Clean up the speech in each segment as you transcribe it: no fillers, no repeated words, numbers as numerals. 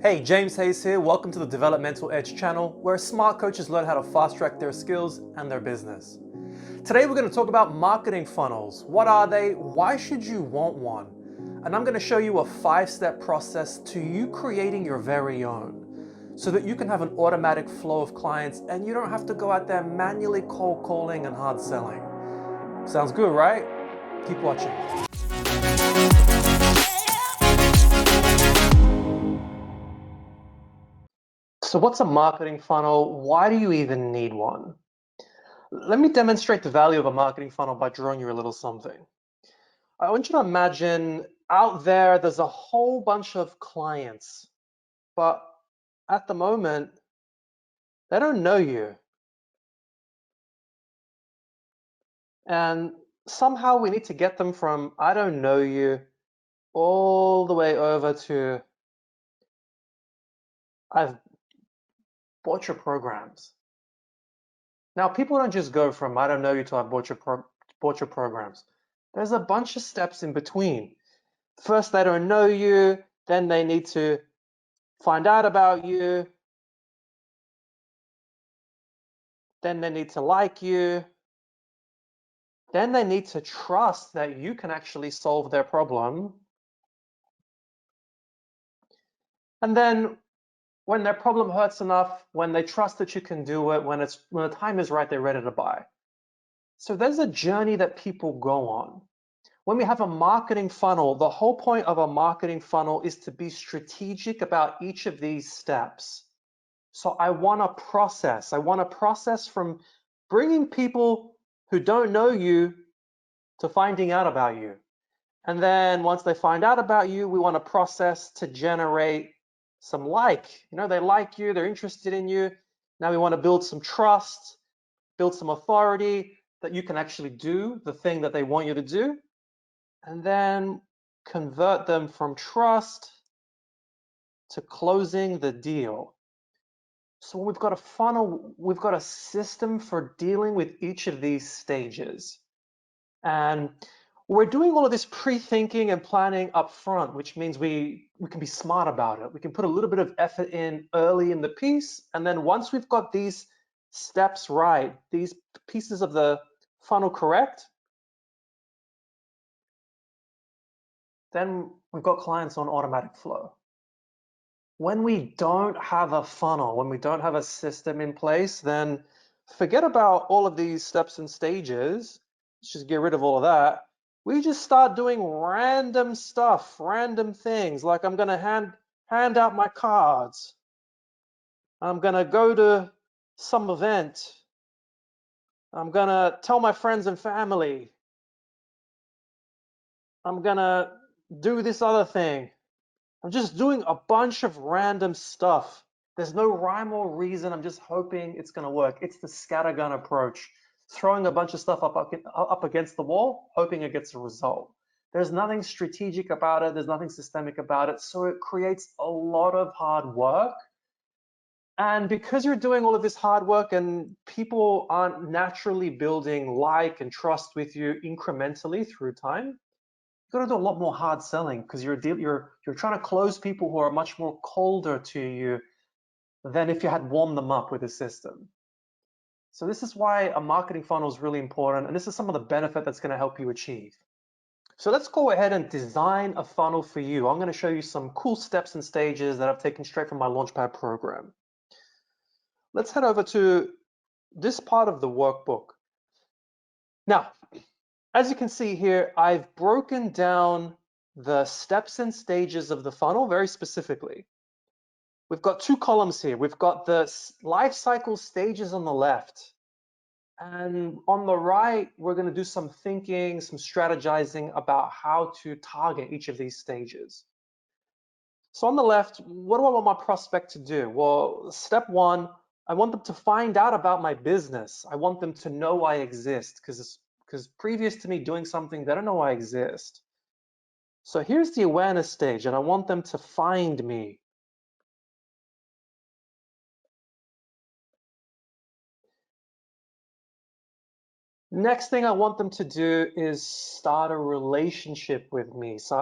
Hey, James Hayes here. Welcome to the Developmental Edge channel, where smart coaches learn how to fast track their skills and their business. Today, we're going to talk about marketing funnels. What are they? Why should you want one? And I'm going to show you a 5-step process to you creating your very own so that you can have an automatic flow of clients and you don't have to go out there manually cold calling and hard selling. Sounds good, right? Keep watching. So what's a marketing funnel? Why do you even need one? Let me demonstrate the value of a marketing funnel by drawing you a little something. I want you to imagine out there's a whole bunch of clients, but at the moment, they don't know you. And somehow we need to get them from I don't know you all the way over to I've bought your programs. Now, people don't just go from I don't know you to I've bought your programs. There's a bunch of steps in between. First, they don't know you, then they need to find out about you, then they need to like you, then they need to trust that you can actually solve their problem. And then when their problem hurts enough, when they trust that you can do it, when the time is right, they're ready to buy. So there's a journey that people go on. When we have a marketing funnel, the whole point of a marketing funnel is to be strategic about each of these steps. So I want to process from bringing people who don't know you to finding out about you. And then once they find out about you, we want to process to generate some they like you, they're interested in you. Now we want to build some trust, build some authority that you can actually do the thing that they want you to do, and then convert them from trust to closing the deal. So when we've got a funnel, we've got a system for dealing with each of these stages. And we're doing all of this pre-thinking and planning up front, which means we can be smart about it. We can put a little bit of effort in early in the piece. And then once we've got these steps right, these pieces of the funnel correct, then we've got clients on automatic flow. When we don't have a funnel, when we don't have a system in place, then forget about all of these steps and stages. Let's just get rid of all of that. We just start doing random stuff, random things. Like I'm gonna hand out my cards. I'm gonna go to some event. I'm gonna tell my friends and family. I'm gonna do this other thing. I'm just doing a bunch of random stuff. There's no rhyme or reason. I'm just hoping it's going to work. It's the scattergun approach. Throwing a bunch of stuff up against the wall, hoping it gets a result. There's nothing strategic about it. There's nothing systemic about it. So it creates a lot of hard work. And because you're doing all of this hard work and people aren't naturally building like and trust with you incrementally through time, you've got to do a lot more hard selling because you're trying to close people who are much more colder to you than if you had warmed them up with a system. So this is why a marketing funnel is really important, and this is some of the benefit that's going to help you achieve. So let's go ahead and design a funnel for you. I'm going to show you some cool steps and stages that I've taken straight from my Launchpad program. Let's head over to this part of the workbook. Now, as you can see here, I've broken down the steps and stages of the funnel very specifically. We've got 2 columns here. We've got the life cycle stages on the left. And on the right, we're going to do some thinking, some strategizing about how to target each of these stages. So on the left, what do I want my prospect to do? Well, step 1, I want them to find out about my business. I want them to know I exist because previous to me doing something, they don't know I exist. So here's the awareness stage, and I want them to find me. Next thing I want them to do is start a relationship with me. So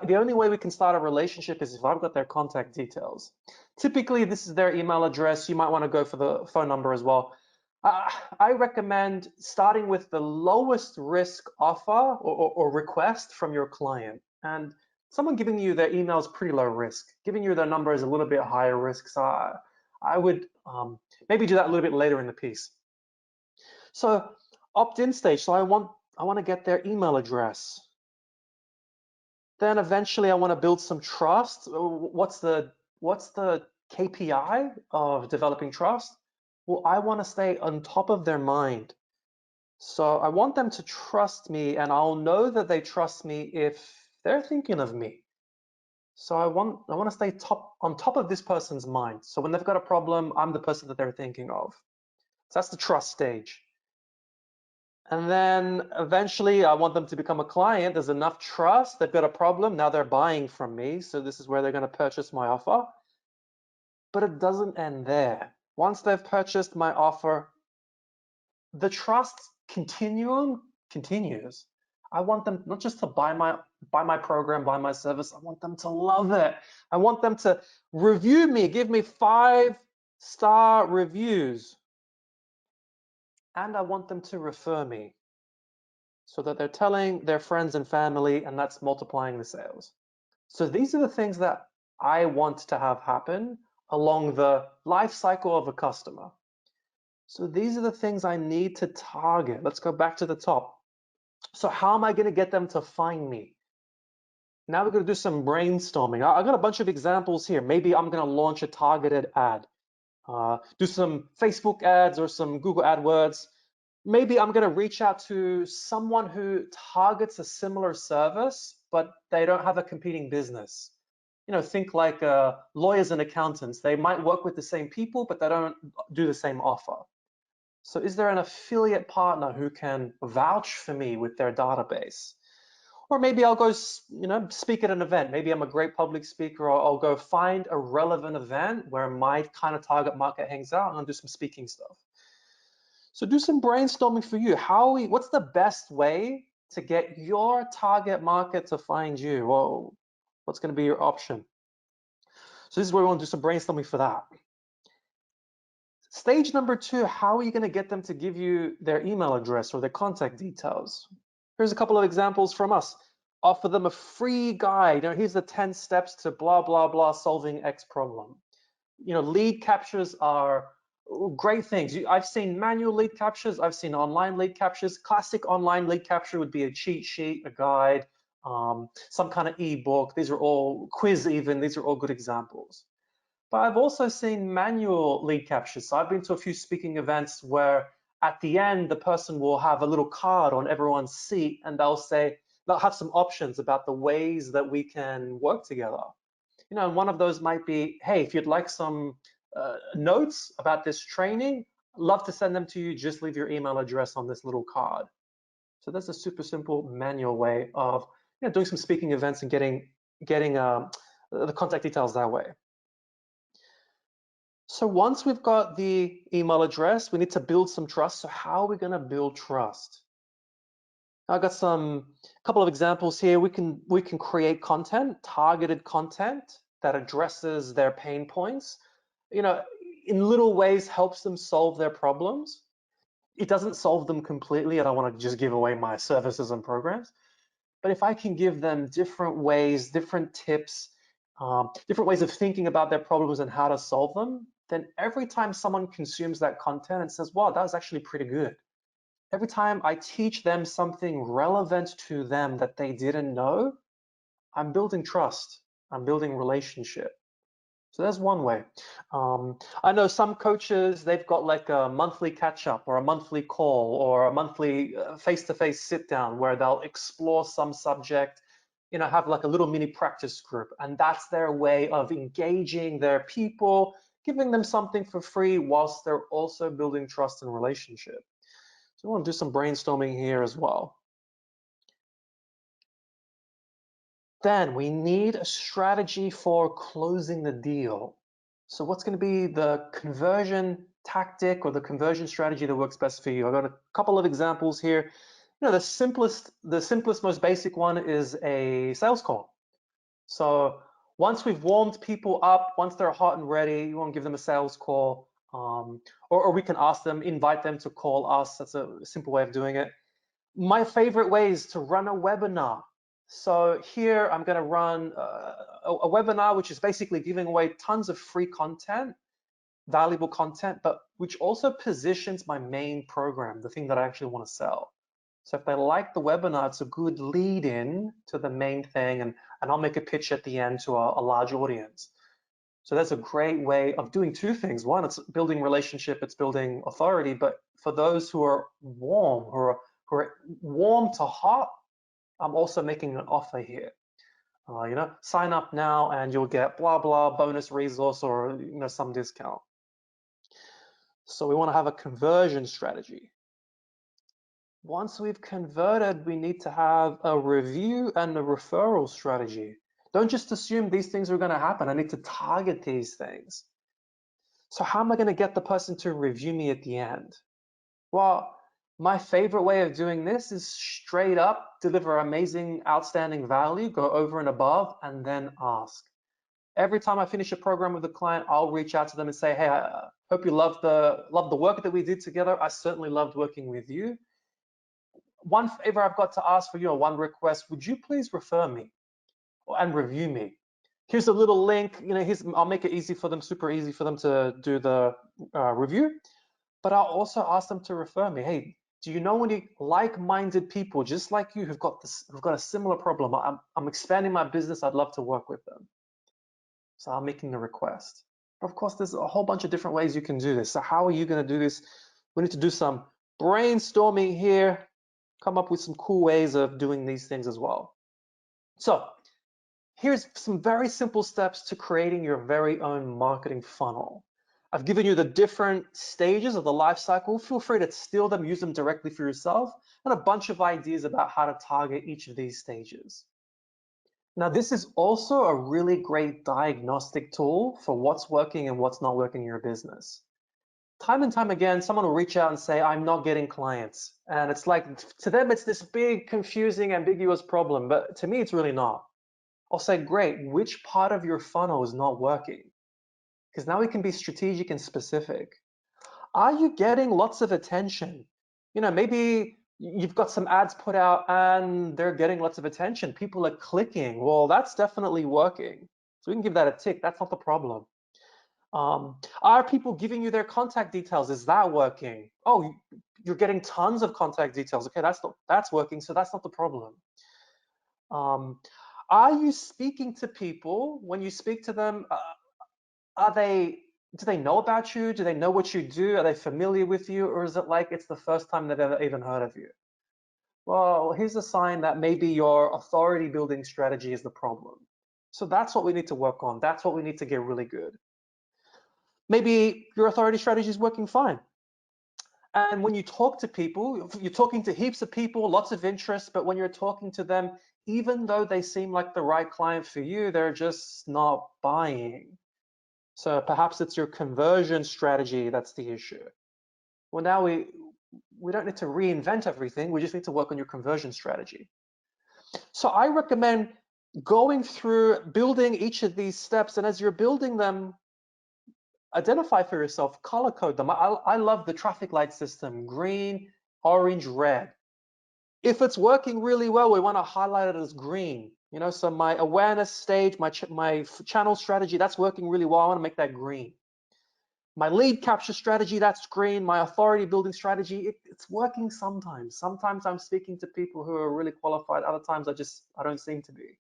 the only way we can start a relationship is if I've got their contact details. Typically, this is their email address. You might want to go for the phone number as well. I recommend starting with the lowest risk offer or request from your client. And someone giving you their email is pretty low risk. Giving you their number is a little bit higher risk. So I would maybe do that a little bit later in the piece. So opt-in stage. So I want to get their email address. Then eventually I want to build some trust. What's the KPI of developing trust? Well, I want to stay on top of their mind. So I want them to trust me, and I'll know that they trust me if they're thinking of me. So I want to stay on top of this person's mind. So when they've got a problem, I'm the person that they're thinking of. So that's the trust stage. And then eventually I want them to become a client. There's enough trust. They've got a problem. Now they're buying from me. So this is where they're going to purchase my offer. But it doesn't end there. Once they've purchased my offer, the trust continuum continues. I want them not just to buy my program, buy my service. I want them to love it. I want them to review me, give me 5-star reviews. And I want them to refer me, so that they're telling their friends and family, and that's multiplying the sales. So these are the things that I want to have happen along the life cycle of a customer. So these are the things I need to target. Let's go back to the top. So how am I going to get them to find me? Now we're going to do some brainstorming. I got a bunch of examples here. Maybe I'm going to launch a targeted ad, do some Facebook ads or some Google AdWords. Maybe I'm going to reach out to someone who targets a similar service, but they don't have a competing business. Think like lawyers and accountants. They might work with the same people, but they don't do the same offer. So is there an affiliate partner who can vouch for me with their database? Or maybe I'll go, speak at an event. Maybe I'm a great public speaker, or I'll go find a relevant event where my kind of target market hangs out, and I'll do some speaking stuff. So do some brainstorming for you. What's the best way to get your target market to find you? Well, what's going to be your option? So this is where we want to do some brainstorming for that. Stage number 2, how are you going to get them to give you their email address or their contact details? Here's a couple of examples from us. Offer them a free guide. Here's the 10 steps to blah, blah, blah, solving X problem. Lead captures are great things. I've seen manual lead captures. I've seen online lead captures. Classic online lead capture would be a cheat sheet, a guide, some kind of ebook. These are all quiz even. These are all good examples. But I've also seen manual lead captures. So I've been to a few speaking events where at the end, the person will have a little card on everyone's seat, and they'll have some options about the ways that we can work together. And one of those might be, hey, if you'd like some notes about this training, I'd love to send them to you. Just leave your email address on this little card. So that's a super simple manual way of doing some speaking events and getting the contact details that way. So once we've got the email address, we need to build some trust. So how are we going to build trust? I've got a couple of examples here. We can create content, targeted content that addresses their pain points. In little ways helps them solve their problems. It doesn't solve them completely. I don't want to just give away my services and programs. But if I can give them different ways, different tips, different ways of thinking about their problems and how to solve them, then every time someone consumes that content and says, wow, that was actually pretty good. Every time I teach them something relevant to them that they didn't know, I'm building trust. I'm building relationship. So that's one way. I know some coaches, they've got like a monthly catch up or a monthly call or a monthly face-to-face sit down where they'll explore some subject, have like a little mini practice group. And that's their way of engaging their people, giving them something for free whilst they're also building trust and relationship. So we want to do some brainstorming here as well. Then we need a strategy for closing the deal. So what's going to be the conversion tactic or the conversion strategy that works best for you? I've got a couple of examples here. The simplest, most basic one is a sales call. So once we've warmed people up, once they're hot and ready, you want to give them a sales call, or we can ask them, invite them to call us. That's a simple way of doing it. My favorite way is to run a webinar. So here I'm going to run a webinar, which is basically giving away tons of free content, valuable content, but which also positions my main program, the thing that I actually want to sell. So if they like the webinar, it's a good lead in to the main thing, and I'll make a pitch at the end to a large audience. So that's a great way of doing two things. One, it's building relationship, it's building authority, but for those who are warm, who are warm to hot, I'm also making an offer here. Sign up now and you'll get blah, blah, bonus resource or, some discount. So we want to have a conversion strategy. Once we've converted, we need to have a review and a referral strategy. Don't just assume these things are going to happen. I need to target these things. So how am I going to get the person to review me at the end? Well, my favorite way of doing this is straight up deliver amazing, outstanding value, go over and above, and then ask. Every time I finish a program with a client, I'll reach out to them and say, hey, I hope you love the work that we did together. I certainly loved working with you. One favor I've got to ask for you, or one request, would you please refer me and review me? Here's a little link, I'll make it easy for them, super easy for them to do the review, but I'll also ask them to refer me. Hey, do you know any like-minded people just like you who've got a similar problem? I'm expanding my business, I'd love to work with them. So I'm making the request. Of course, there's a whole bunch of different ways you can do this. So how are you going to do this? We need to do some brainstorming here, come up with some cool ways of doing these things as well. So here's some very simple steps to creating your very own marketing funnel. I've given you the different stages of the life cycle. Feel free to steal them, use them directly for yourself, and a bunch of ideas about how to target each of these stages. Now, this is also a really great diagnostic tool for what's working and what's not working in your business. Time and time again, someone will reach out and say, I'm not getting clients. And it's like, to them, it's this big, confusing, ambiguous problem. But to me, it's really not. I'll say, great, which part of your funnel is not working? Because now we can be strategic and specific. Are you getting lots of attention? Maybe you've got some ads put out and they're getting lots of attention. People are clicking. Well, that's definitely working. So we can give that a tick. That's not the problem. Are people giving you their contact details? Is that working? Oh, you're getting tons of contact details. Okay, that's working. So that's not the problem. Are you speaking to people? When you speak to them, do they know about you? Do they know what you do? Are they familiar with you? Or is it like it's the first time they've ever even heard of you? Well, here's a sign that maybe your authority building strategy is the problem. So that's what we need to work on. That's what we need to get really good. Maybe your authority strategy is working fine. And when you talk to people, you're talking to heaps of people, lots of interest, but when you're talking to them, even though they seem like the right client for you, they're just not buying. So perhaps it's your conversion strategy that's the issue. Well, now we don't need to reinvent everything. We just need to work on your conversion strategy. So I recommend going through building each of these steps, and as you're building them, identify for yourself, color code them. I love the traffic light system, green, orange, red. If it's working really well, we want to highlight it as green. So my awareness stage, my channel strategy, that's working really well. I want to make that green. My lead capture strategy, that's green. My authority building strategy, it's working sometimes. Sometimes I'm speaking to people who are really qualified. Other times I don't seem to be.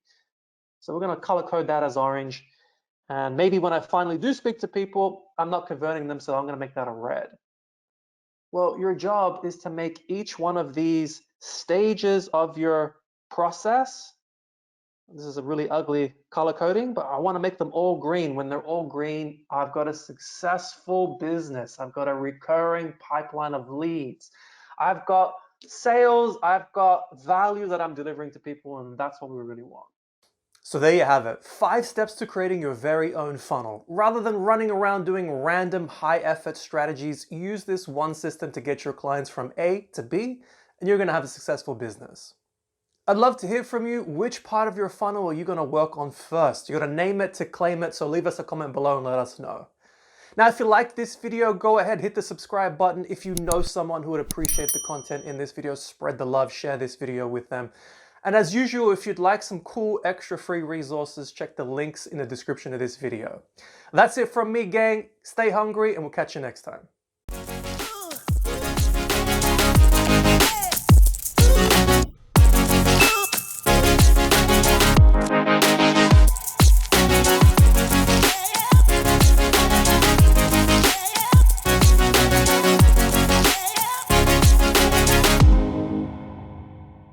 So we're going to color code that as orange. And maybe when I finally do speak to people, I'm not converting them, so I'm going to make that a red. Well, your job is to make each one of these stages of your process. This is a really ugly color coding, but I want to make them all green. When they're all green, I've got a successful business. I've got a recurring pipeline of leads. I've got sales. I've got value that I'm delivering to people, and that's what we really want. So there you have it, 5 steps to creating your very own funnel. Rather than running around doing random high effort strategies, use this one system to get your clients from A to B, and you're gonna have a successful business. I'd love to hear from you. Which part of your funnel are you gonna work on first? You're gonna name it to claim it, so leave us a comment below and let us know. Now, if you liked this video, go ahead, hit the subscribe button. If you know someone who would appreciate the content in this video, spread the love, share this video with them. And as usual, if you'd like some cool extra free resources, check the links in the description of this video. That's it from me, gang. Stay hungry, and we'll catch you next time.